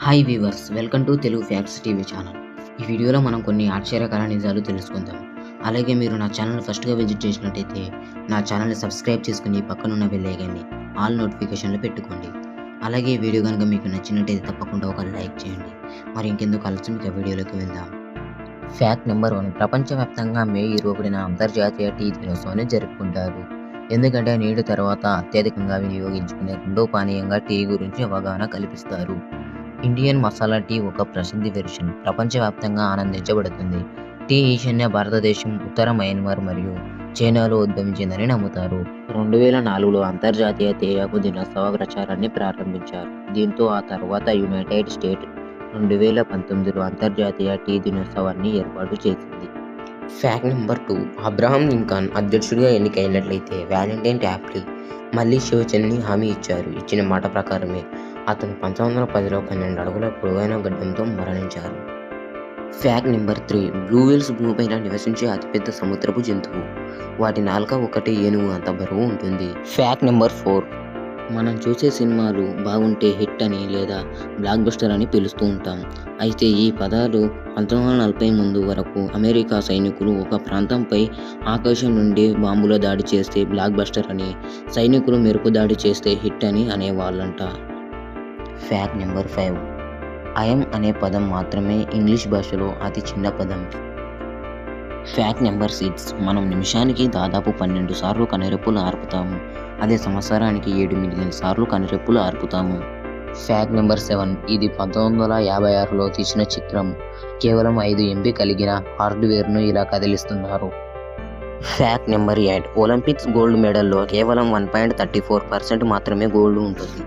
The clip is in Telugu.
Hi weavers, welcome to Telugu facts TV channel. ఈ వీడియోలో మనం కొన్ని ఆశ్చర్యకర నిజాలు తెలుసుకుందాం. అలాగే మీరు నా ఛానల్ ఫస్ట్గా విజిట్ చేసినట్టయితే నా ఛానల్ని సబ్స్క్రైబ్ చేసుకుని పక్కనున్న బెల్ ఐకాన్ని ఆల్ నోటిఫికేషన్లు పెట్టుకోండి. అలాగే ఈ వీడియో కనుక మీకు నచ్చినట్టయితే తప్పకుండా ఒక లైక్ చేయండి. మరి ఇంకెందుకు ఆలస్యం, ఇక వీడియోలోకి వెళ్దాం. Fact number 1. ప్రపంచవ్యాప్తంగా మే 21న అంతర్జాతీయ టీ దినోత్సవాన్ని జరుపుకుంటారు. ఎందుకంటే నీటి తర్వాత అత్యధికంగా వినియోగించుకునే రెండో పానీయంగా టీ గురించి అవగాహన కల్పిస్తారు. ఇండియన్ మసాలా టీ ఒక ప్రసిద్ధ వెర్షన్ ప్రపంచవ్యాప్తంగా ఆనందించబడుతుంది. టీ ఈశాన్య భారతదేశం, ఉత్తర మయన్మార్ మరియు చైనాలో ఉద్భవించిందని నమ్ముతారు. 2004లో అంతర్జాతీయ తేయాకు దినోత్సవ ప్రచారాన్ని ప్రారంభించారు. దీంతో ఆ తర్వాత యునైటెడ్ స్టేట్స్ 2019లో అంతర్జాతీయ టీ దినోత్సవాన్ని ఏర్పాటు చేసింది. Fact number 2. అబ్రహాం లింకన్ అధ్యక్షుడిగా ఎన్నికైనట్లయితే వ్యాలంటైన్ ట్యాప్లీ మళ్ళీ శివచంద్ని హామీ ఇచ్చారు. ఇచ్చిన మాట ప్రకారమే అతను 1910లో 12 అడుగుల పొడవైన గడ్డంతో మరణించారు. Fact number 3. బ్లూ వేల్స్ భూమిపైన నివసించే అతిపెద్ద సముద్రపు జంతువు. వాటి నాలుక ఒకటి ఏనుగు అంత బరువు ఉంటుంది. Fact number 4. మనం చూసే సినిమాలు బాగుంటే హిట్ అని లేదా బ్లాక్ బస్టర్ అని పిలుస్తూ ఉంటాం. అయితే ఈ పదాలు 1940 ముందు వరకు అమెరికా సైనికులు ఒక ప్రాంతంపై ఆకాశం నుండి బాంబుల దాడి చేస్తే బ్లాక్ బస్టర్ అని, సైనికులు మెరుపు దాడి చేస్తే హిట్ అని అనేవాళ్ళంట. Fact number 5. ఐఎమ్ అనే పదం మాత్రమే ఇంగ్లీష్ భాషలో అతి చిన్న పదం. Fact number 6. మనం నిమిషానికి దాదాపు 12 సార్లు కనురెప్పులు ఆర్పుతాము. అదే సంవత్సరానికి 7 మిలియన్ సార్లు కనురెప్పులు ఆర్పుతాము. Fact number 7. ఇది 1956లో తీసిన చిత్రం. కేవలం 5 MB కలిగిన హార్డ్వేర్ను ఇలా కదిలిస్తున్నారు. Fact number 8. ఒలింపిక్స్ గోల్డ్ మెడల్లో కేవలం 1.34% మాత్రమే గోల్డ్ ఉంటుంది.